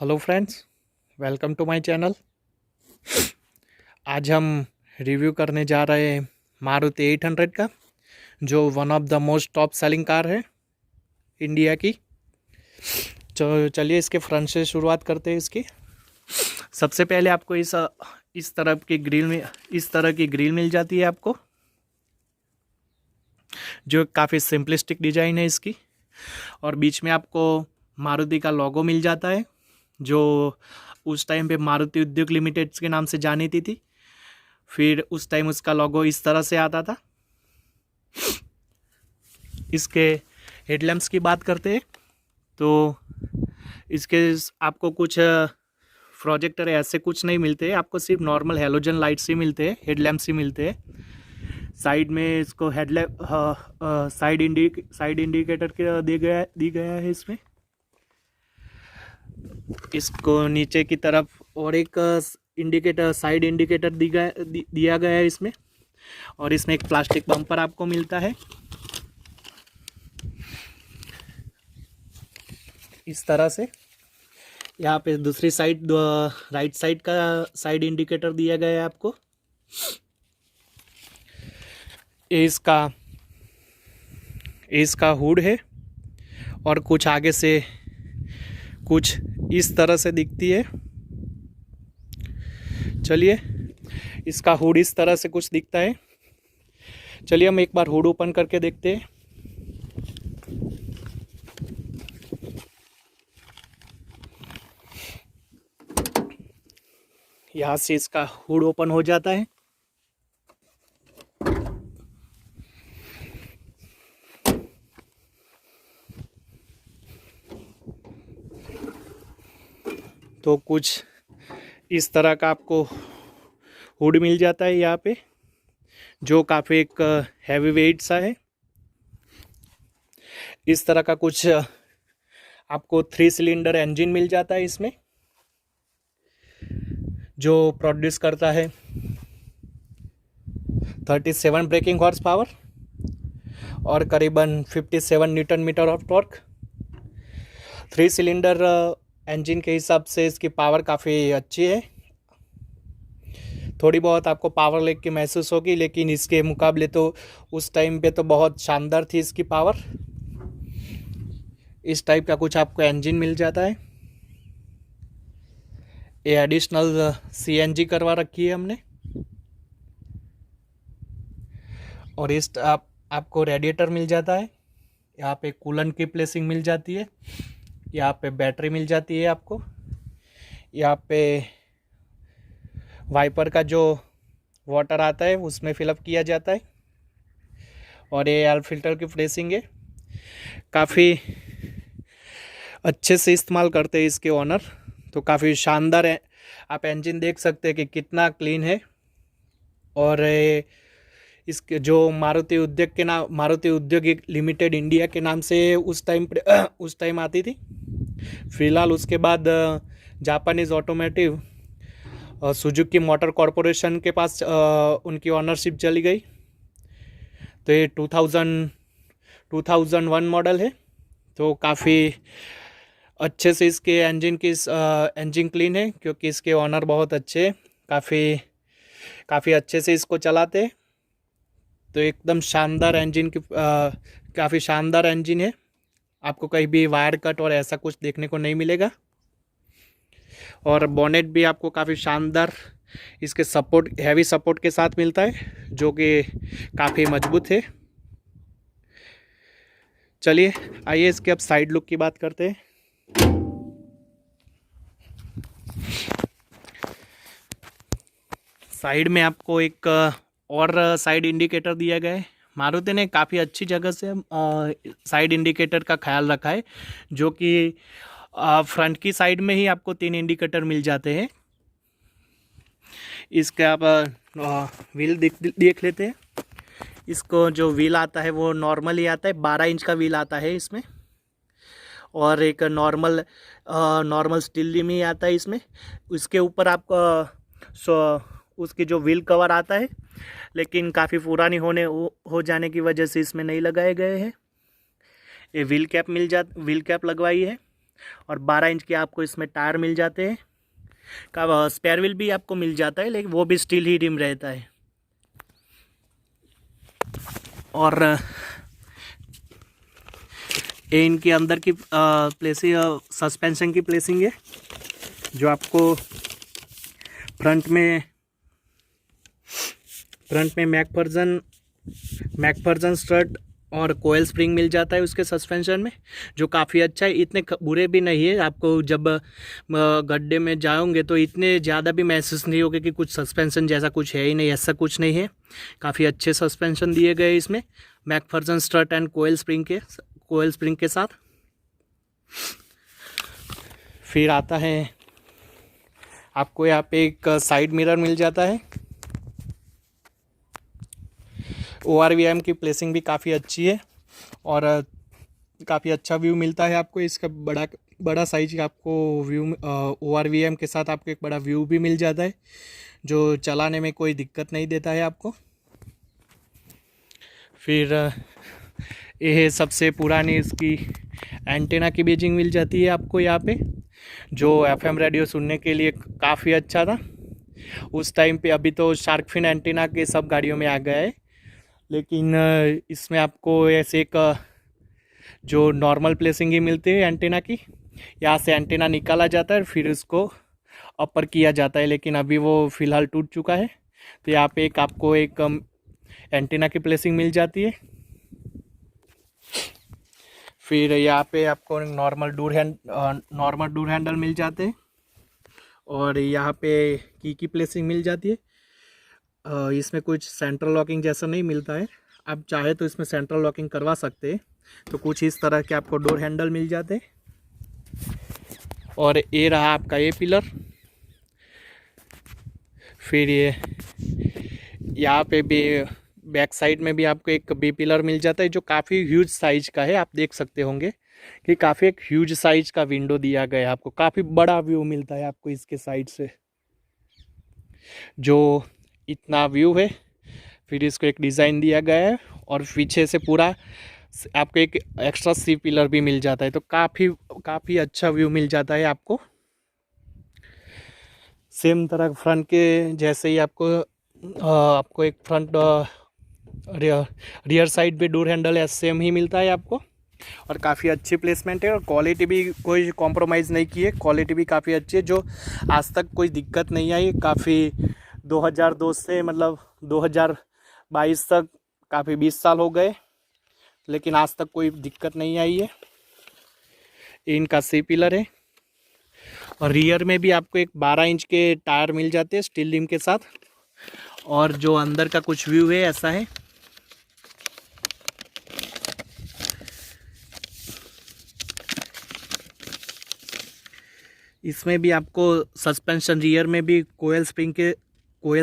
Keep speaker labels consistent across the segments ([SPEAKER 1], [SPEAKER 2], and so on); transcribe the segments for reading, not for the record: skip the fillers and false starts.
[SPEAKER 1] Hello friends, welcome to my channel. आज हम review करने जा रहे हैं मारुति 800 का, जो one of the most top selling car है इंडिया की। तो चलिए इसके फ्रंट से शुरुआत करते हैं। इसकी सबसे पहले आपको इस तरह की ग्रिल मिल जाती है आपको, जो काफ़ी सिंपलिस्टिक डिज़ाइन है इसकी। और बीच में आपको मारुति का लोगो मिल जाता है, जो उस टाइम पे मारुति उद्योग लिमिटेड के नाम से जानी थी। फिर उस टाइम उसका लोगो इस तरह से आता था। इसके हेडलैम्प्स की बात करते हैं तो इसके आपको कुछ प्रोजेक्टर ऐसे कुछ नहीं मिलते, आपको सिर्फ नॉर्मल हैलोजन लाइट्स ही मिलते हैं, हेडलैम्प्स ही मिलते हैं। साइड में इसको हेडलैम्प साइड इंडिकेटर के दी गया है इसमें। इसको नीचे की तरफ और एक साइड इंडिकेटर दिया गया है इसमें। और इसमें एक प्लास्टिक बम्पर आपको मिलता है इस तरह से। यहाँ पे दूसरी साइड राइट साइड का साइड इंडिकेटर दिया गया है आपको। ये इसका हुड है और कुछ आगे से कुछ इस तरह से दिखती है। चलिए, इसका हुड इस तरह से कुछ दिखता है। चलिए हम एक बार हुड ओपन करके देखते हैं। यहाँ से इसका हुड ओपन हो जाता है। तो कुछ इस तरह का आपको हुड मिल जाता है यहाँ पे, जो काफ़ी एक हैवी वेट सा है। इस तरह का कुछ आपको 3 सिलेंडर इंजन मिल जाता है इसमें, जो प्रोड्यूस करता है 37 ब्रेकिंग हॉर्स पावर और करीबन 57 newton metre of torque. 3 cylinder engine के हिसाब से इसकी पावर काफ़ी अच्छी है। थोड़ी बहुत आपको पावर लेग की महसूस होगी, लेकिन इसके मुकाबले तो उस टाइम पे तो बहुत शानदार थी इसकी पावर। इस टाइप का कुछ आपको इंजन मिल जाता है। ये एडिशनल सीएनजी करवा रखी है हमने। और आपको रेडिएटर मिल जाता है। यहाँ पे कूलेंट की प्लेसिंग मिल जाती है। यहाँ पे बैटरी मिल जाती है आपको। यहाँ पे वाइपर का जो वाटर आता है उसमें फिलअप किया जाता है। और ये एयर फिल्टर की प्लेसिंग है। काफ़ी अच्छे से इस्तेमाल करते हैं इसके ओनर, तो काफ़ी शानदार है। आप इंजन देख सकते हैं कि कितना क्लीन है। और इसके जो मारुति उद्योग लिमिटेड इंडिया के नाम से उस टाइम आती थी। फिलहाल उसके बाद Japanese automotive Suzuki motor corporation के पास उनकी ओनरशिप चली गई। तो ये 2001 मॉडल है। तो काफ़ी अच्छे से इसके इंजन क्लीन है, क्योंकि इसके ओनर बहुत अच्छे हैं, काफ़ी अच्छे से इसको चलाते हैं। तो एकदम शानदार काफ़ी शानदार इंजन है। आपको कहीं भी वायर कट और ऐसा कुछ देखने को नहीं मिलेगा। और बोनेट भी आपको काफ़ी शानदार इसके हैवी सपोर्ट के साथ मिलता है, जो कि काफ़ी मजबूत है। चलिए आइए इसके अब साइड लुक की बात करते हैं। साइड में आपको एक और साइड इंडिकेटर दिया गया है। मारुति ने काफ़ी अच्छी जगह से साइड इंडिकेटर का ख्याल रखा है, जो कि फ्रंट की साइड में ही आपको 3 इंडिकेटर मिल जाते हैं। इसके आप व्हील देख लेते हैं। इसको जो व्हील आता है वो नॉर्मल ही आता है, 12 इंच का व्हील आता है इसमें। और एक नॉर्मल स्टील रिम ही आता है इसमें। इसके ऊपर आपको उसकी जो व्हील कवर आता है, लेकिन काफ़ी पुरानी हो जाने की वजह से इसमें नहीं लगाए गए हैं। ये व्हील कैप लगवाई है। और 12 इंच के आपको इसमें टायर मिल जाते हैं। का स्पेयर व्हील भी आपको मिल जाता है, लेकिन वो भी स्टील ही रिम रहता है। और ये इनके अंदर की प्लेसिंग, सस्पेंशन की प्लेसिंग है, जो आपको फ्रंट में मैकफर्जन स्ट्रट और कोयल स्प्रिंग मिल जाता है उसके सस्पेंशन में, जो काफ़ी अच्छा है। इतने बुरे भी नहीं है, आपको जब गड्ढे में जाओगे तो इतने ज़्यादा भी महसूस नहीं होगा कि कुछ सस्पेंशन जैसा कुछ है ही नहीं, ऐसा कुछ नहीं है। काफ़ी अच्छे सस्पेंशन दिए गए इसमें मैकफर्जन स्ट्रट एंड कोयल स्प्रिंग के साथ। फिर आता है आपको यहाँ पे एक साइड मिरर मिल जाता है। ORVM की प्लेसिंग भी काफ़ी अच्छी है और काफ़ी अच्छा व्यू मिलता है आपको। इसका बड़ा साइज का आपको व्यू ORVM के साथ आपको एक बड़ा व्यू भी मिल जाता है, जो चलाने में कोई दिक्कत नहीं देता है आपको। फिर यह सबसे पुरानी इसकी एंटेना की बेजिंग मिल जाती है आपको यहाँ पे, जो FM रेडियो सुनने के लिए काफ़ी अच्छा था उस टाइम पे। अभी तो शार्क फिन एंटेना के सब गाड़ियों में आ गया है, लेकिन इसमें आपको ऐसे एक जो नॉर्मल प्लेसिंग ही मिलती है एंटेना की। यहाँ से एंटेना निकाला जाता है फिर उसको अपर किया जाता है, लेकिन अभी वो फ़िलहाल टूट चुका है। तो यहाँ पे आपको एक एंटेना की प्लेसिंग मिल जाती है। फिर यहाँ पे आपको नॉर्मल डोर हैंडल मिल जाते हैं और यहाँ पे की प्लेसिंग मिल जाती है। इसमें कुछ सेंट्रल लॉकिंग जैसा नहीं मिलता है, आप चाहे तो इसमें सेंट्रल लॉकिंग करवा सकते हैं। तो कुछ इस तरह के आपको डोर हैंडल मिल जाते हैं। और ये रहा आपका ये पिलर। फिर ये यहाँ पे भी बैक साइड में भी आपको एक बी पिलर मिल जाता है, जो काफ़ी ह्यूज साइज का है। आप देख सकते होंगे कि काफ़ी एक ह्यूज साइज का विंडो दिया गया है आपको, काफ़ी बड़ा व्यू मिलता है आपको इसके साइड से, जो इतना व्यू है। फिर इसको एक डिज़ाइन दिया गया है और पीछे से पूरा आपको एक एक्स्ट्रा सी पिलर भी मिल जाता है, तो काफ़ी अच्छा व्यू मिल जाता है आपको। सेम तरह फ्रंट के जैसे ही आपको एक फ्रंट रियर साइड पे डोर हैंडल है, सेम ही मिलता है आपको। और काफ़ी अच्छी प्लेसमेंट है और क्वालिटी भी कोई कॉम्प्रोमाइज़ नहीं की है, क्वालिटी भी काफ़ी अच्छी है, जो आज तक कोई दिक्कत नहीं आई। काफ़ी 2002 से मतलब 2022 तक काफ़ी 20 साल हो गए, लेकिन आज तक कोई दिक्कत नहीं आई है। इनका सी पिलर है और रियर में भी आपको एक 12 इंच के टायर मिल जाते हैं स्टील रिम के साथ। और जो अंदर का कुछ व्यू है ऐसा है। इसमें भी आपको सस्पेंशन रियर में भी coil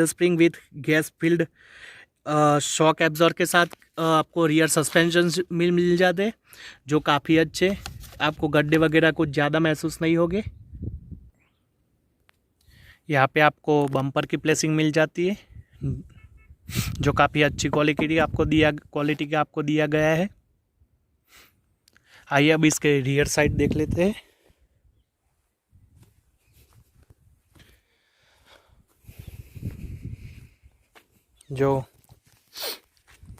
[SPEAKER 1] spring with gas filled shock absorber के साथ आपको रियर सस्पेंशन मिल जाते हैं, जो काफ़ी अच्छे। आपको गड्ढे वगैरह कुछ ज़्यादा महसूस नहीं होंगे। यहाँ पे आपको बम्पर की प्लेसिंग मिल जाती है, जो काफ़ी अच्छी क्वालिटी का आपको दिया गया है। आइए अब इसके रियर साइड देख लेते हैं। जो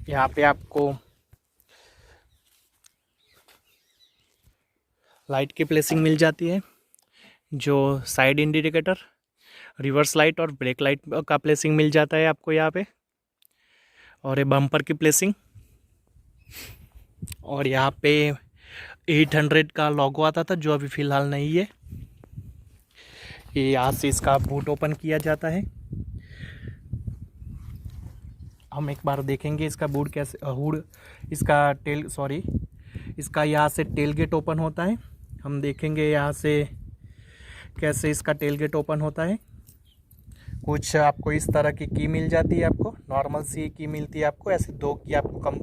[SPEAKER 1] यहाँ पे आपको लाइट की प्लेसिंग मिल जाती है, जो साइड इंडिकेटर, रिवर्स लाइट और ब्रेक लाइट का प्लेसिंग मिल जाता है आपको यहाँ पे। और ये बम्पर की प्लेसिंग, और यहाँ पे 800 का लोगो आता था, जो अभी फ़िलहाल नहीं है। ये यहाँ से इसका बूट ओपन किया जाता है। हम एक बार देखेंगे इसका बूट कैसे इसका यहाँ से टेल गेट ओपन होता है। हम देखेंगे यहाँ से कैसे इसका टेल गेट ओपन होता है। कुछ आपको इस तरह की मिल जाती है, आपको नॉर्मल सी की मिलती है आपको, ऐसे 2 की आपको कम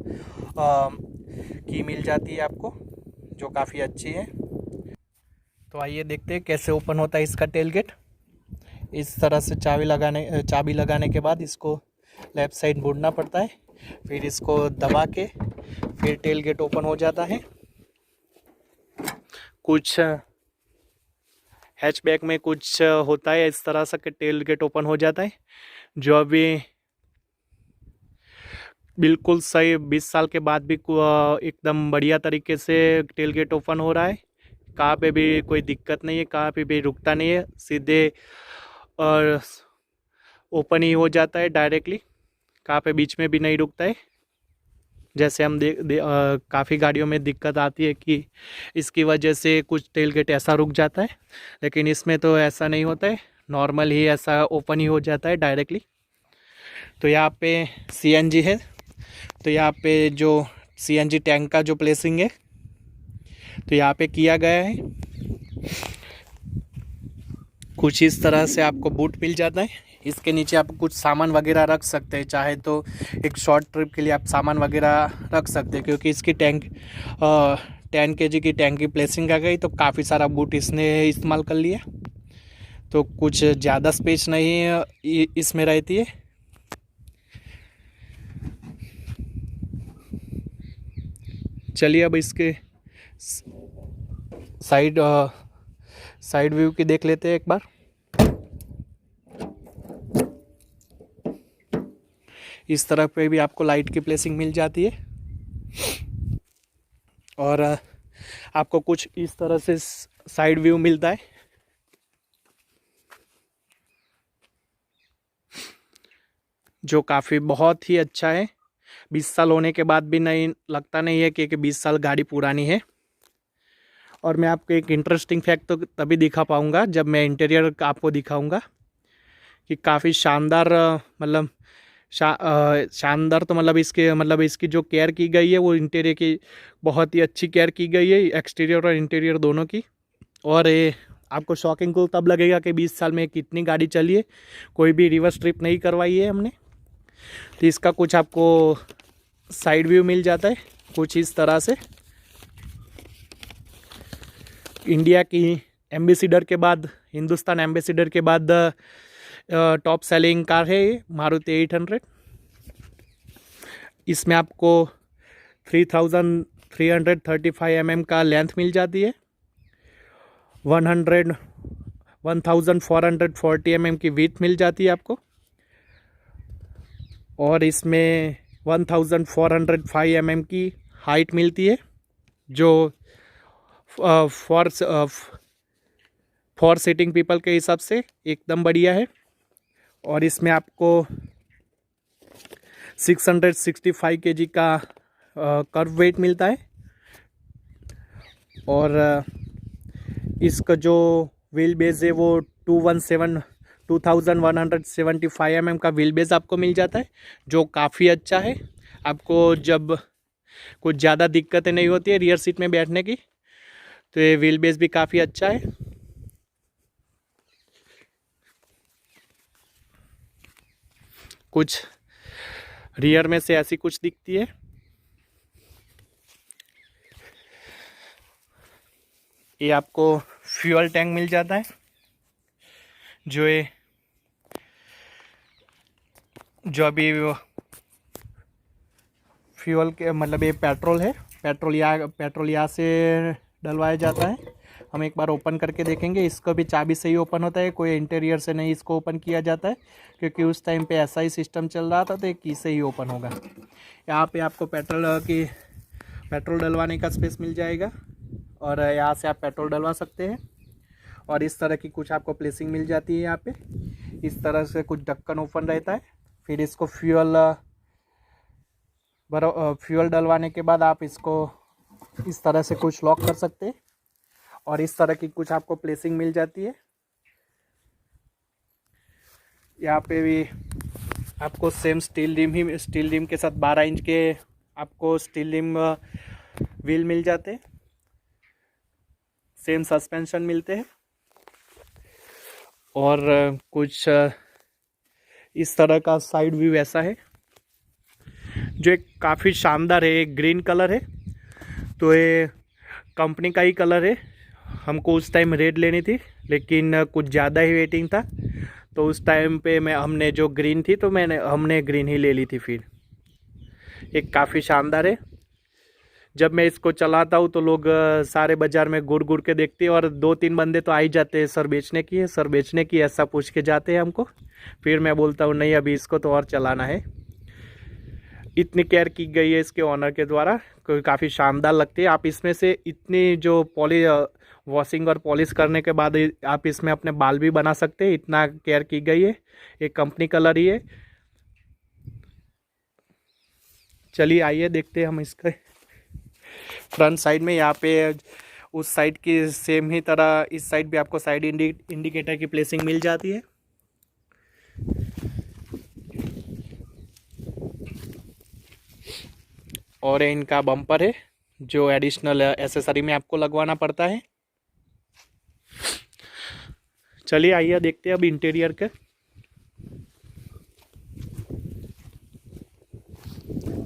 [SPEAKER 1] की मिल जाती है आपको, जो काफ़ी अच्छी है। तो आइए देखते हैं कैसे ओपन होता है इसका टेल गेट। इस तरह से चाबी लगाने के बाद इसको लेफ़्ट साइड मोड़ना पड़ता है, फिर इसको दबा के फिर टेल गेट ओपन हो जाता है। कुछ हैचबैक में कुछ होता है इस तरह से कि टेल गेट ओपन हो जाता है, जो अभी बिल्कुल सही 20 साल के बाद भी एकदम बढ़िया तरीके से टेल गेट ओपन हो रहा है। कहाँ पे भी कोई दिक्कत नहीं है, कहाँ पे भी रुकता नहीं है, सीधे और ओपन ही हो जाता है डायरेक्टली, कहाँ पे बीच में भी नहीं रुकता है। जैसे हम काफ़ी गाड़ियों में दिक्कत आती है कि इसकी वजह से कुछ टेल गेट ऐसा रुक जाता है, लेकिन इसमें तो ऐसा नहीं होता है, नॉर्मल ही ऐसा ओपन ही हो जाता है डायरेक्टली। तो यहाँ पे सीएनजी है, तो यहाँ पे जो सीएनजी टैंक का जो प्लेसिंग है तो यहाँ पे किया गया है। कुछ इस तरह से आपको बूट मिल जाता है। इसके नीचे आप कुछ सामान वगैरह रख सकते हैं, चाहे तो एक शॉर्ट ट्रिप के लिए आप सामान वगैरह रख सकते हैं, क्योंकि इसकी 10 kg की टैंक की प्लेसिंग आ गई तो काफ़ी सारा बूट इसने इस्तेमाल कर लिया, तो कुछ ज़्यादा स्पेस नहीं इसमें रहती है। चलिए अब इसके साइड व्यू की देख लेते हैं एक बार। इस तरह पे भी आपको लाइट की प्लेसिंग मिल जाती है, और आपको कुछ इस तरह से साइड व्यू मिलता है, जो काफ़ी बहुत ही अच्छा है। 20 साल होने के बाद भी नहीं लगता नहीं है कि 20 साल गाड़ी पुरानी है। और मैं आपको एक इंटरेस्टिंग फैक्ट तो तभी दिखा पाऊँगा जब मैं इंटीरियर आपको दिखाऊंगा कि काफ़ी शानदार, मतलब शानदार तो मतलब इसकी जो केयर की गई है वो इंटीरियर की बहुत ही अच्छी केयर की गई है, एक्सटीरियर और इंटीरियर दोनों की। और ये आपको शॉकिंग को तब लगेगा कि 20 साल में कितनी गाड़ी चली है, कोई भी रिवर्स ट्रिप नहीं करवाई है हमने। तो इसका कुछ आपको साइड व्यू मिल जाता है कुछ इस तरह से। इंडिया की एम्बेसडर के बाद, हिंदुस्तान एम्बेसडर के बाद टॉप सेलिंग कार है ये मारुति 800। इसमें आपको 3335 mm का लेंथ मिल जाती है, 1440 mm की विड्थ मिल जाती है आपको, और इसमें 1405 mm की हाइट मिलती है, जो फॉर सिटिंग पीपल के हिसाब से एकदम बढ़िया है। और इसमें आपको 665 kg का कर्व वेट मिलता है, और इसका जो व्हील बेस है वो 2175 mm का व्हील बेस आपको मिल जाता है, जो काफ़ी अच्छा है। आपको जब कुछ ज़्यादा दिक्कतें नहीं होती है रियर सीट में बैठने की, तो ये व्हील बेस भी काफ़ी अच्छा है। कुछ रियर में से ऐसी कुछ दिखती है। ये आपको फ्यूल टैंक मिल जाता है, जो अभी फ्यूल के मतलब ये पेट्रोल है, पेट्रोल यहाँ से डलवाया जाता है। हम एक बार ओपन करके देखेंगे। इसको भी चाबी से ही ओपन होता है, कोई इंटीरियर से नहीं इसको ओपन किया जाता है, क्योंकि उस टाइम पे ऐसा ही सिस्टम चल रहा था, तो एक की से ही ओपन होगा। यहाँ पे आपको पेट्रोल डलवाने का स्पेस मिल जाएगा, और यहाँ से आप पेट्रोल डलवा सकते हैं। और इस तरह की कुछ आपको प्लेसिंग मिल जाती है। यहाँ पे इस तरह से कुछ ढक्कन ओपन रहता है। फिर इसको फ्यूल डलवाने के बाद आप इसको इस तरह से कुछ लॉक कर सकते हैं, और इस तरह की कुछ आपको प्लेसिंग मिल जाती है। यहाँ पे भी आपको सेम स्टील रिम के साथ 12 इंच के आपको स्टील रिम व्हील मिल जाते हैं, सेम सस्पेंशन मिलते हैं। और कुछ इस तरह का साइड व्यू ऐसा है, जो एक काफ़ी शानदार है। एक ग्रीन कलर है, तो ये कंपनी का ही कलर है। हमको उस टाइम रेड लेनी थी, लेकिन कुछ ज़्यादा ही वेटिंग था, तो उस टाइम पे हमने जो ग्रीन थी तो हमने ग्रीन ही ले ली थी। फिर एक काफ़ी शानदार है, जब मैं इसको चलाता हूँ तो लोग सारे बाज़ार में घूर घूर के देखते हैं और 2-3 बंदे तो आ ही जाते हैं, सर बेचने की है, सर बेचने की, ऐसा पूछ के जाते हैं हमको। फिर मैं बोलता हूँ नहीं, अभी इसको तो और चलाना है। इतनी केयर की गई है इसके ऑनर के द्वारा, काफ़ी शानदार लगती है। आप इसमें से इतनी जो वॉशिंग और पॉलिश करने के बाद आप इसमें अपने बाल भी बना सकते हैं, इतना केयर की गई है। एक कंपनी कलर ही है। चलिए आइए देखते हैं हम इसका फ्रंट साइड में। यहाँ पे उस साइड की सेम ही तरह इस साइड भी आपको साइड इंडिकेटर की प्लेसिंग मिल जाती है। और इनका बम्पर है जो एडिशनल एसेसरी में आपको लगवाना पड़ता है। चलिए आइए देखते हैं अब इंटीरियर के।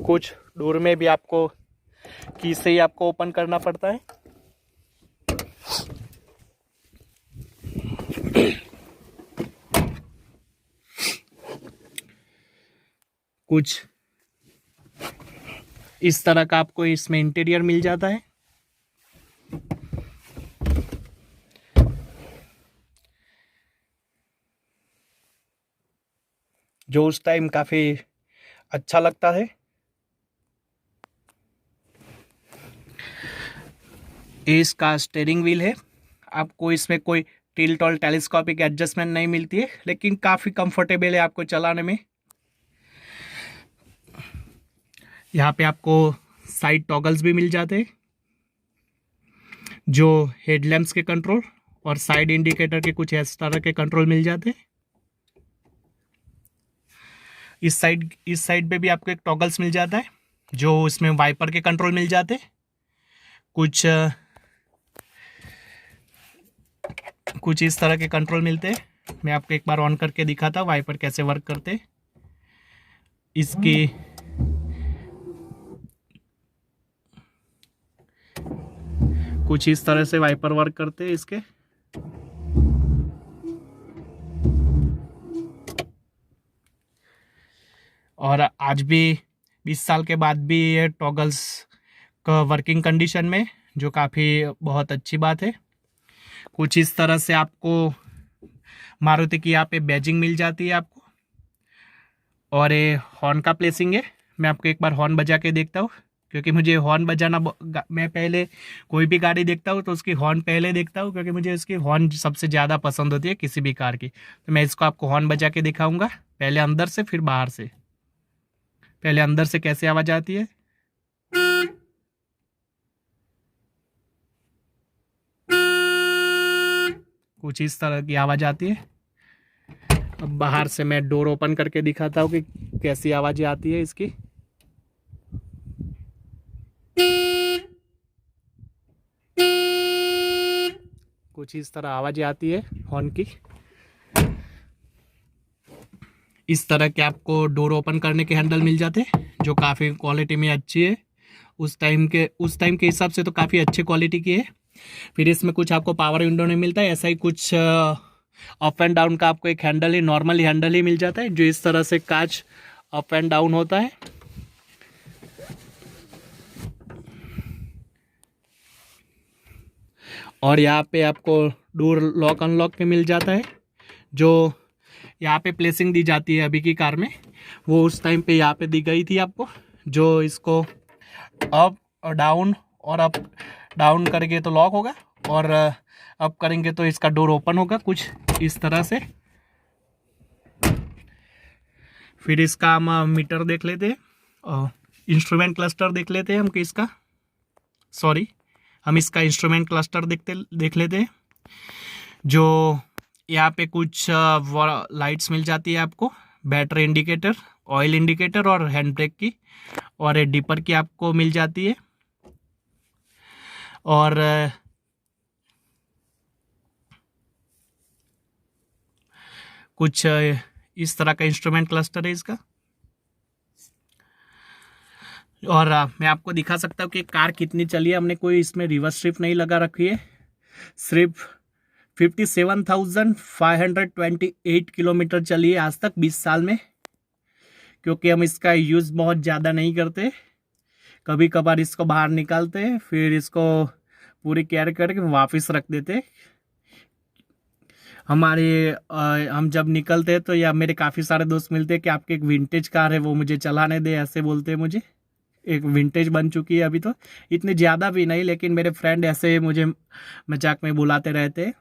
[SPEAKER 1] कुछ डोर में भी आपको की से ही आपको ओपन करना पड़ता है। कुछ इस तरह का आपको इसमें इंटीरियर मिल जाता है। जो उस टाइम काफ़ी अच्छा लगता है। इसका स्टीयरिंग व्हील है। आपको इसमें कोई टिल्ट और टेलीस्कोपिक एडजस्टमेंट नहीं मिलती है, लेकिन काफ़ी कंफर्टेबल है आपको चलाने में। यहाँ पे आपको साइड टॉगल्स भी मिल जाते हैं, जो हेडलैम्प्स के कंट्रोल और साइड इंडिकेटर के कुछ इस तरह के कंट्रोल मिल जाते हैं। इस साइड पे भी आपको एक टॉगल्स मिल जाता है, जो इसमें वाइपर के कंट्रोल मिल जाते हैं। कुछ इस तरह के कंट्रोल मिलते हैं। मैं आपको एक बार ऑन करके दिखाता हूँ वाइपर कैसे वर्क करते हैं। इसकी कुछ इस तरह से वाइपर वर्क करते हैं इसके। और आज भी 20 साल के बाद भी ये टॉगल्स का वर्किंग कंडीशन में, जो काफ़ी बहुत अच्छी बात है। कुछ इस तरह से आपको मारुति की यहाँ पे बैजिंग मिल जाती है आपको। और ये हॉर्न का प्लेसिंग है। मैं आपको एक बार हॉर्न बजा के देखता हूँ, क्योंकि मुझे हॉर्न बजाना, मैं पहले कोई भी गाड़ी देखता हूँ तो उसकी हॉर्न पहले देखता हूँ, क्योंकि मुझे उसकी हॉर्न सबसे ज़्यादा पसंद होती है किसी भी कार की। तो मैं इसको आपको हॉर्न बजा के दिखाऊंगा, पहले अंदर से फिर बाहर से। पहले अंदर से कैसे आवाज़ आती है। कुछ इस तरह की आवाज़ आती है। अब बाहर से मैं डोर ओपन करके दिखाता हूँ कि कैसी आवाज़ें आती है इसकी। कुछ इस तरह आवाज़ें आती है हॉर्न की। इस तरह के आपको डोर ओपन करने के हैंडल मिल जाते हैं, जो काफ़ी क्वालिटी में अच्छी है। उस टाइम के हिसाब से तो काफ़ी अच्छी क्वालिटी की है। फिर इसमें कुछ आपको पावर विंडो नहीं मिलता है, ऐसा ही कुछ अप एंड डाउन का आपको एक हैंडल ही, नॉर्मल हैंडल ही मिल जाता है, जो इस तरह से कांच अप एंड डाउन होता है। और यहाँ पे आपको डोर लॉक अनलॉक के मिल जाता है। जो यहाँ पे प्लेसिंग दी जाती है अभी की कार में, वो उस टाइम पे यहाँ पे दी गई थी आपको। जो इसको अप और डाउन और अप डाउन करेंगे तो लॉक होगा, और अप करेंगे तो इसका डोर ओपन होगा, कुछ इस तरह से। फिर इसका हम मीटर देख लेते हैं, इंस्ट्रूमेंट क्लस्टर देख लेते हैं हम इसका इंस्ट्रूमेंट क्लस्टर देख लेते हैं। जो यहाँ पे कुछ लाइट्स मिल जाती है आपको, बैटरी इंडिकेटर, ऑयल इंडिकेटर और हैंड ब्रेक की, और डिपर की आपको मिल जाती है। और कुछ इस तरह का इंस्ट्रूमेंट क्लस्टर है इसका। और मैं आपको दिखा सकता हूँ कि कार कितनी चली है। हमने कोई इसमें रिवर्स स्ट्रिप नहीं लगा रखी है, सिर्फ 57,528 किलोमीटर चली है आज तक 20 साल में, क्योंकि हम इसका यूज़ बहुत ज़्यादा नहीं करते। कभी कभार इसको बाहर निकालते हैं, फिर इसको पूरी केयर करके वापस रख देते हैं। हम जब निकलते हैं तो या मेरे काफ़ी सारे दोस्त मिलते हैं कि आपकी एक विंटेज कार है, वो मुझे चलाने दे, ऐसे बोलते हैं मुझे। एक विंटेज बन चुकी है अभी, तो इतने ज़्यादा भी नहीं, लेकिन मेरे फ्रेंड ऐसे मुझे मजाक में बुलाते रहते हैं।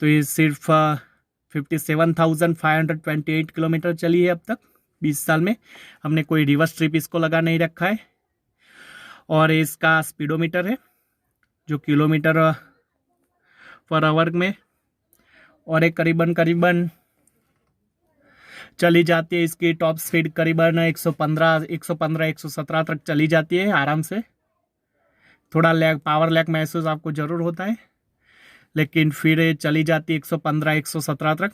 [SPEAKER 1] तो ये सिर्फ 57,528 किलोमीटर चली है अब तक 20 साल में। हमने कोई रिवर्स ट्रिप इसको लगा नहीं रखा है। और इसका स्पीडोमीटर है जो किलोमीटर पर आवर में, और एक करीबन चली जाती है। इसकी टॉप स्पीड करीबन 117 तक चली जाती है आराम से। थोड़ा पावर लैग महसूस आपको ज़रूर होता है, लेकिन फिर ये चली जाती है 117 तक।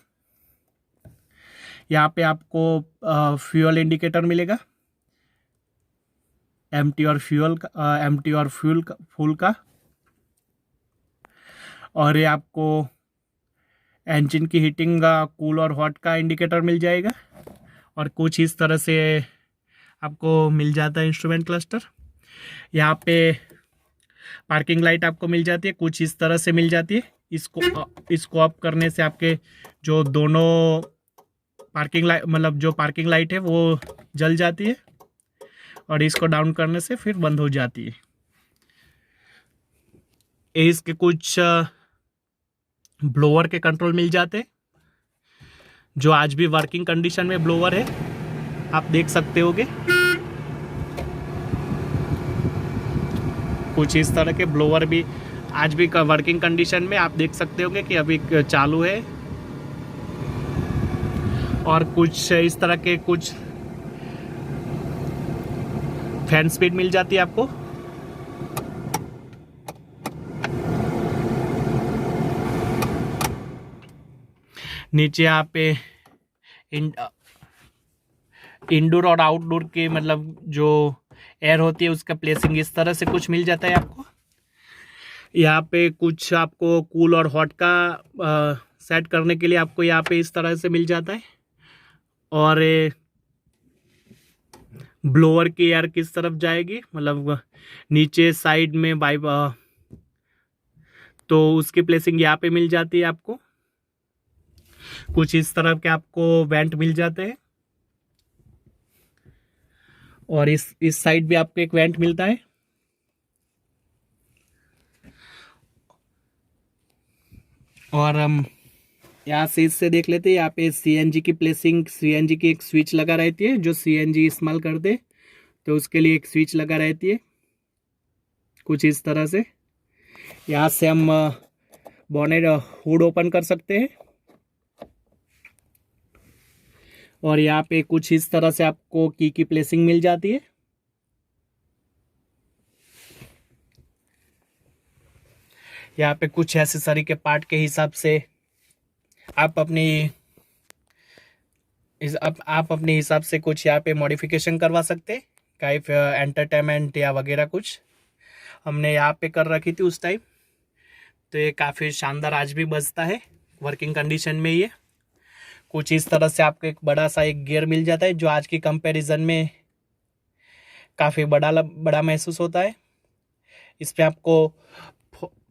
[SPEAKER 1] यहाँ पे आपको फ्यूल इंडिकेटर मिलेगा, एम्प्टी और फुल का। और ये आपको इंजन की हीटिंग का, कूल और हॉट का इंडिकेटर मिल जाएगा। और कुछ इस तरह से आपको मिल जाता है इंस्ट्रूमेंट क्लस्टर। यहाँ पे पार्किंग लाइट आपको मिल जाती है, कुछ इस तरह से मिल जाती है। इसको ऑफ करने से आपके जो दोनों पार्किंग लाइट, मतलब जो पार्किंग लाइट है वो जल जाती है, और इसको डाउन करने से फिर बंद हो जाती है। इसके कुछ ब्लोअर के कंट्रोल मिल जाते हैं, जो आज भी वर्किंग कंडीशन में ब्लोअर है, आप देख सकते होगे। कुछ इस तरह के ब्लोअर भी आज भी वर्किंग कंडीशन में आप देख सकते होगे कि अभी चालू है। और कुछ इस तरह के कुछ फैन स्पीड मिल जाती है आपको। नीचे यहाँ पे इंडोर और आउटडोर के, मतलब जो एयर होती है उसका प्लेसिंग इस तरह से कुछ मिल जाता है आपको। यहाँ पे कुछ आपको कूल और हॉट का सेट करने के लिए आपको यहाँ पे इस तरह से मिल जाता है। और ब्लोअर की एयर किस तरफ जाएगी, मतलब नीचे साइड में तो उसकी प्लेसिंग यहाँ पे मिल जाती है आपको। कुछ इस तरह के आपको वेंट मिल जाते हैं, और इस साइड भी आपको एक वेंट मिलता है। और हम यहाँ से इससे देख लेते हैं, यहाँ पे सीएनजी की प्लेसिंग, सीएनजी की एक स्विच लगा रहती है। जो सीएनजी इस्तेमाल करते तो उसके लिए एक स्विच लगा रहती है, कुछ इस तरह से। यहाँ से हम बोनेट हुड ओपन कर सकते हैं। और यहाँ पे कुछ इस तरह से आपको की प्लेसिंग मिल जाती है। यहाँ पे कुछ एक्सेसरी के पार्ट के हिसाब से आप अपने हिसाब से कुछ यहाँ पे मॉडिफिकेशन करवा सकते हैं, काइफ एंटरटेनमेंट या वगैरह कुछ हमने यहाँ पे कर रखी थी उस टाइम। तो ये काफ़ी शानदार आज भी बजता है वर्किंग कंडीशन में। ये कुछ इस तरह से आपको एक बड़ा सा एक गियर मिल जाता है, जो आज की कंपैरिजन में काफ़ी बड़ा महसूस होता है। इस पर आपको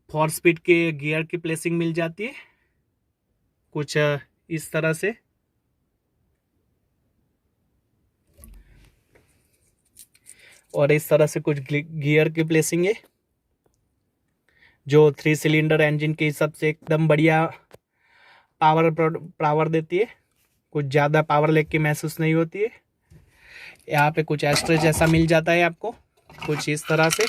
[SPEAKER 1] 4 स्पीड के गियर की प्लेसिंग मिल जाती है, कुछ इस तरह से। और इस तरह से कुछ गियर की प्लेसिंग है, जो 3 सिलेंडर इंजन के हिसाब से एकदम बढ़िया पावर देती है। कुछ ज़्यादा पावर लेग की महसूस नहीं होती है। यहाँ पे कुछ एक्स्ट्रा जैसा मिल जाता है आपको, कुछ इस तरह से।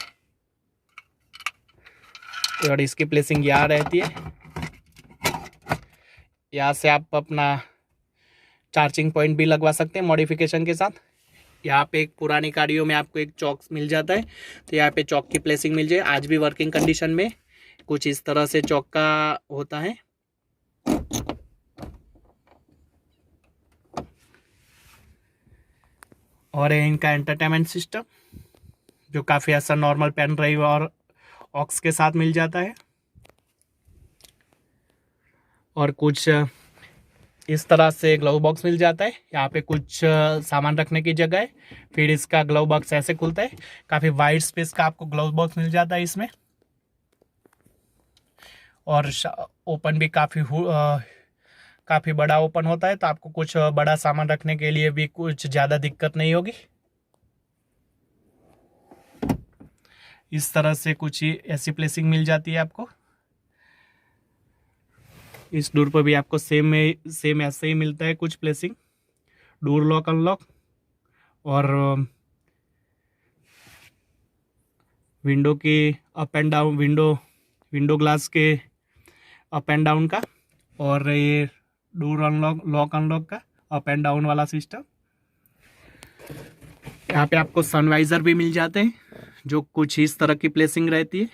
[SPEAKER 1] और इसकी प्लेसिंग यहाँ रहती है। यहाँ से आप अपना चार्जिंग पॉइंट भी लगवा सकते हैं मॉडिफिकेशन के साथ। यहाँ पे एक पुरानी गाड़ियों में आपको एक चौक मिल जाता है, तो यहाँ पे चौक की प्लेसिंग मिल जाए। आज भी वर्किंग कंडीशन में कुछ इस तरह से चौक का होता है। और इनका एंटरटेनमेंट सिस्टम जो काफ़ी ऐसा नॉर्मल पेन ड्राइव और ऑक्स के साथ मिल जाता है। और कुछ इस तरह से ग्लव बॉक्स मिल जाता है। यहाँ पे कुछ सामान रखने की जगह है। फिर इसका ग्लव बॉक्स ऐसे खुलता है। काफ़ी वाइड स्पेस का आपको ग्लव बॉक्स मिल जाता है इसमें, और ओपन भी काफ़ी बड़ा ओपन होता है, तो आपको कुछ बड़ा सामान रखने के लिए भी कुछ ज़्यादा दिक्कत नहीं होगी। इस तरह से कुछ ऐसी प्लेसिंग मिल जाती है आपको। इस डोर पर भी आपको सेम ऐसे ही मिलता है कुछ प्लेसिंग, डोर लॉक अनलॉक, और विंडो की up and down, window glass के अप एंड डाउन का, और ये डोर लॉक अनलॉक का अप एंड डाउन वाला सिस्टम। यहाँ पे आपको सनवाइजर भी मिल जाते हैं, जो कुछ इस तरह की प्लेसिंग रहती है।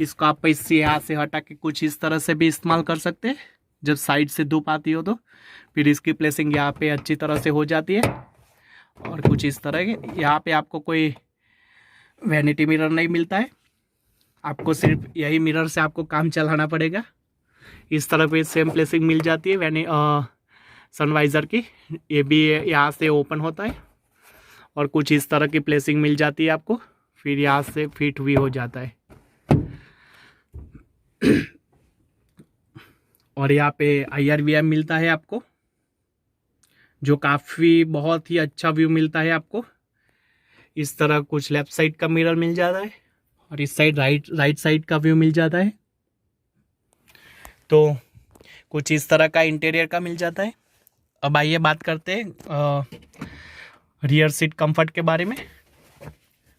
[SPEAKER 1] इसको आप इससे यहाँ से हटा के कुछ इस तरह से भी इस्तेमाल कर सकते हैं, जब साइड से धूप आती हो तो। फिर इसकी प्लेसिंग यहाँ पे अच्छी तरह से हो जाती है। और कुछ इस तरह के यहाँ पे आपको कोई वैनिटी मिरर नहीं मिलता है, आपको सिर्फ यही मिरर से आपको काम चलाना पड़ेगा। इस तरह पे सेम प्लेसिंग मिल जाती है सनवाइजर की। ये भी यहाँ से ओपन होता है, और कुछ इस तरह की प्लेसिंग मिल जाती है आपको। फिर यहाँ से फिट भी हो जाता है। और यहाँ पे IRVM मिलता है आपको, जो काफ़ी बहुत ही अच्छा व्यू मिलता है आपको। इस तरह कुछ लेफ्ट साइड का मिरर मिल जाता है, और इस साइड राइट साइड का व्यू मिल जाता है। तो कुछ इस तरह का इंटीरियर का मिल जाता है। अब आइए बात करते हैं रियर सीट कंफर्ट के बारे में।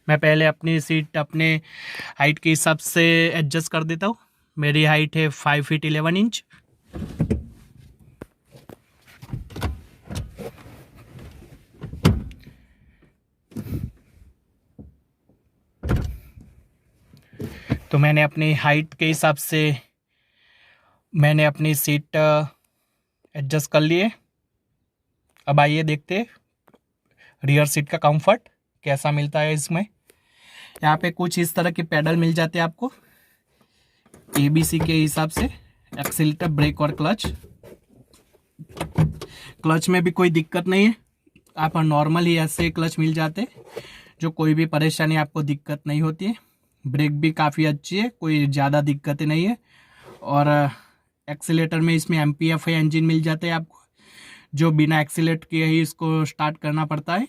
[SPEAKER 1] मैं पहले अपनी सीट अपने हाइट के हिसाब से एडजस्ट कर देता हूँ। मेरी हाइट है 5 फीट 11 इंच। तो मैंने अपनी हाइट के हिसाब से मैंने अपनी सीट एडजस्ट कर लिए। अब आइए देखते हैं रियर सीट का कंफर्ट कैसा मिलता है इसमें। यहाँ पे कुछ इस तरह के पैडल मिल जाते हैं आपको ABC के हिसाब से, एक्सीलरेटर, ब्रेक और क्लच। क्लच में भी कोई दिक्कत नहीं है, आप नॉर्मल ही ऐसे क्लच मिल जाते हैं, जो कोई भी परेशानी आपको दिक्कत नहीं होती है। ब्रेक भी काफ़ी अच्छी है, कोई ज़्यादा दिक्कतें नहीं है। और एक्सीलेटर में इसमें MPFI इंजन मिल जाते हैं आपको, जो बिना एक्सीलेट किए ही इसको स्टार्ट करना पड़ता है।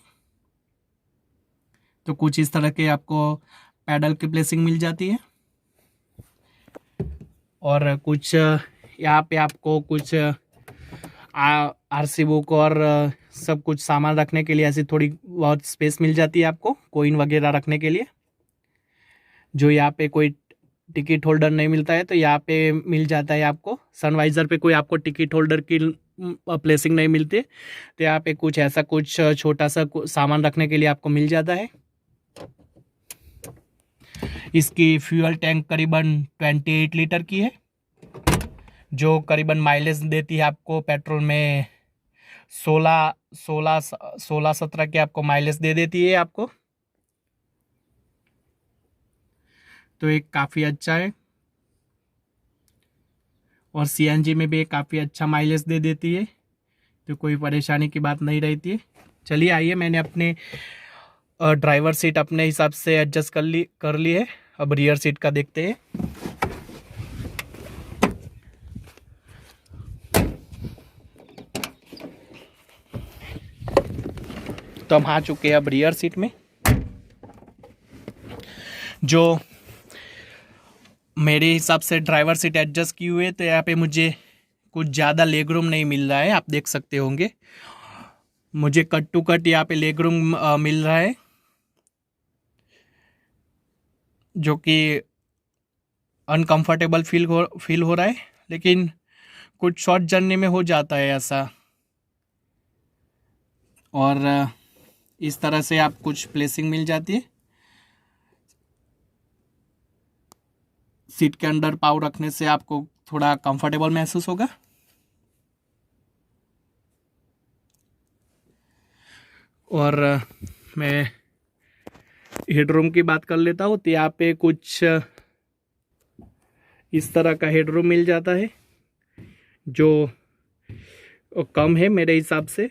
[SPEAKER 1] तो कुछ इस तरह के आपको पैडल की प्लेसिंग मिल जाती है। और कुछ यहाँ पे आपको कुछ RC बुक और सब कुछ सामान रखने के लिए ऐसी थोड़ी बहुत स्पेस मिल जाती है आपको, कोइन वगैरह रखने के लिए। जो यहाँ पे कोई टिकट होल्डर नहीं मिलता है, तो यहाँ पे मिल जाता है आपको। सनवाइजर पे कोई आपको टिकट होल्डर की प्लेसिंग नहीं मिलती, तो यहाँ पे कुछ ऐसा कुछ छोटा सा सामान रखने के लिए आपको मिल जाता है। इसकी फ्यूल टैंक करीबन 28 लीटर की है, जो करीबन माइलेज देती है आपको पेट्रोल में 16-17 के आपको माइलेज दे देती है आपको। तो एक काफ़ी अच्छा है, और CNG में भी काफ़ी अच्छा माइलेज दे देती है, तो कोई परेशानी की बात नहीं रहती है। चलिए आइए, मैंने अपने ड्राइवर सीट अपने हिसाब से एडजस्ट कर ली है। अब रियर सीट का देखते हैं। तो हम आ चुके हैं अब रियर सीट में। जो मेरे हिसाब से ड्राइवर सीट एडजस्ट की हुई है, तो यहाँ पे मुझे कुछ ज़्यादा लेग रूम नहीं मिल रहा है। आप देख सकते होंगे मुझे कट टू कट यहाँ पे लेग रूम मिल रहा है, जो कि अनकंफर्टेबल फील हो रहा है, लेकिन कुछ शॉर्ट जर्नी में हो जाता है ऐसा। और इस तरह से आप कुछ प्लेसिंग मिल जाती है। सीट के अंदर पाँव रखने से आपको थोड़ा कंफर्टेबल महसूस होगा। और मैं हेडरूम की बात कर लेता हूँ, तो यहाँ पे कुछ इस तरह का हेडरूम मिल जाता है, जो कम है मेरे हिसाब से,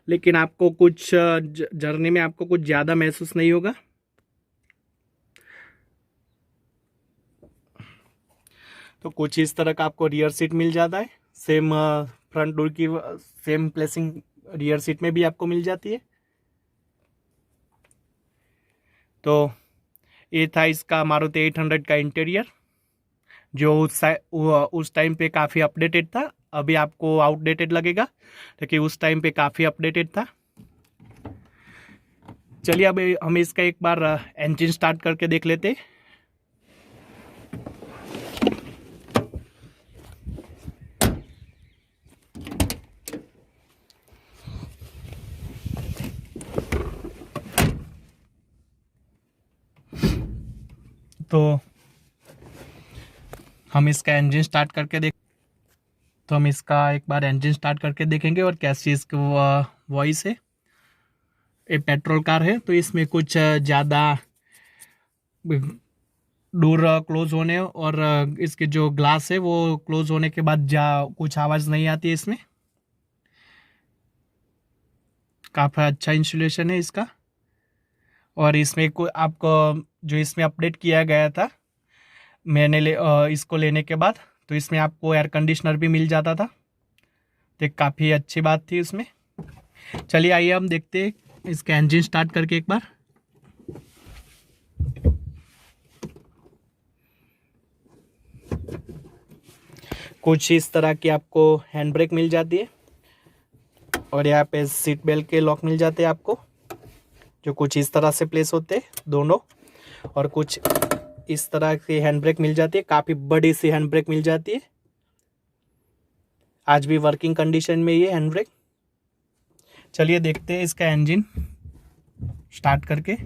[SPEAKER 1] लेकिन आपको कुछ जर्नी में आपको कुछ ज़्यादा महसूस नहीं होगा। तो कुछ इस तरह का आपको रियर सीट मिल जाता है। सेम फ्रंट डोर की सेम प्लेसिंग रियर सीट में भी आपको मिल जाती है। तो ये था इसका मारुति 800 का इंटीरियर, जो उस टाइम पे काफ़ी अपडेटेड था। अभी आपको आउटडेटेड लगेगा, लेकिन उस टाइम पे काफ़ी अपडेटेड था। चलिए अब हम इसका एक बार इंजन स्टार्ट करके देख लेते। तो हम इसका इंजन स्टार्ट करके देखेंगे और कैसी इसकी वॉइस है। ये पेट्रोल कार है, तो इसमें कुछ ज़्यादा डोर क्लोज होने और इसके जो ग्लास है वो क्लोज होने के बाद कुछ आवाज़ नहीं आती है इसमें। काफ़ी अच्छा इंसुलेशन है इसका। और इसमें आपको जो इसमें अपडेट किया गया था मैंने इसको लेने के बाद, तो इसमें आपको एयर कंडीशनर भी मिल जाता था। तो काफ़ी अच्छी बात थी इसमें। चलिए आइए हम देखते हैं इसका इंजन स्टार्ट करके एक बार। कुछ इस तरह की आपको हैंड ब्रेक मिल जाती है और यहाँ पे सीट बेल्ट के लॉक मिल जाते हैं आपको, जो कुछ इस तरह से प्लेस होते हैं दोनों। और कुछ इस तरह की हैंड ब्रेक मिल जाती है, काफ़ी बड़ी सी हैंड ब्रेक मिल जाती है। आज भी वर्किंग कंडीशन में ये हैंड ब्रेक। चलिए देखते हैं इसका इंजन स्टार्ट करके।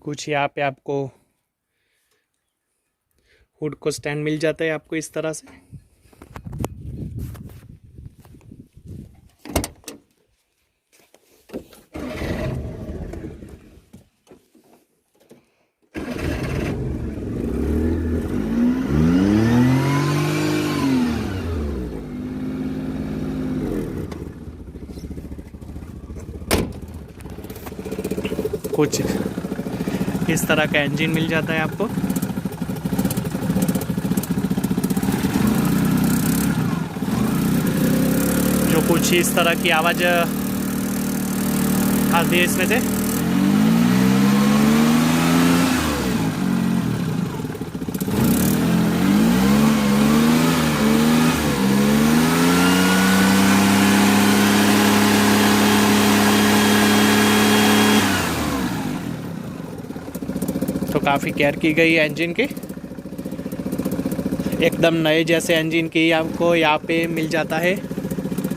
[SPEAKER 1] कुछ यहाँ पे आपको हुड को स्टैंड मिल जाता है आपको इस तरह से। कुछ इस तरह का इंजन मिल जाता है आपको। जो कुछ इस तरह की आवाज़ आती है इसमें से। तो काफ़ी केयर की गई है इंजन की, एकदम नए जैसे इंजन की आपको यहाँ पे मिल जाता है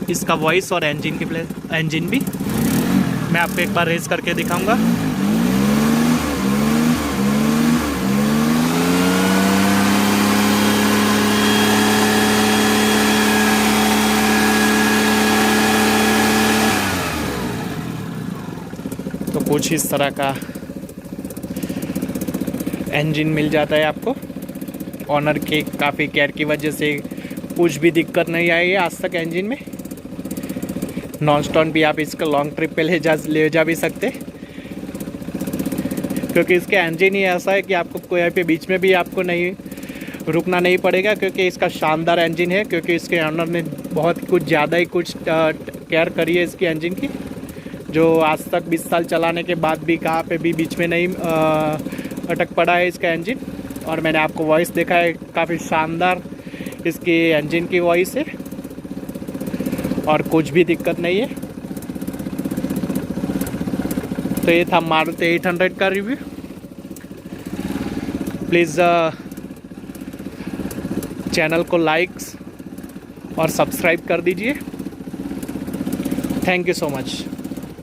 [SPEAKER 1] इसका वॉइस और इंजन भी। मैं आपको एक बार रेस करके दिखाऊंगा। तो कुछ इस तरह का इंजन मिल जाता है आपको। ऑनर के काफ़ी केयर की वजह से कुछ भी दिक्कत नहीं आई है आज तक इंजन में। नॉन स्टॉप भी आप इसका लॉन्ग ट्रिप पे ले जा भी सकते, क्योंकि इसका इंजन ही ऐसा है कि आपको कोई पे बीच में भी आपको नहीं रुकना नहीं पड़ेगा, क्योंकि इसका शानदार इंजन है। क्योंकि इसके ऑनर ने बहुत कुछ ज़्यादा ही कुछ केयर करी है इसकी इंजन की, जो आज तक 20 साल चलाने के बाद भी कहाँ पे भी बीच में नहीं अटक पड़ा है इसका इंजन। और मैंने आपको वॉइस देखा है, काफ़ी शानदार इसकी इंजन की वॉइस है। और कुछ भी दिक्कत नहीं है। तो ये था मारुति 800 का रिव्यू। प्लीज़ चैनल को लाइक्स और सब्सक्राइब कर दीजिए। Thank you so much.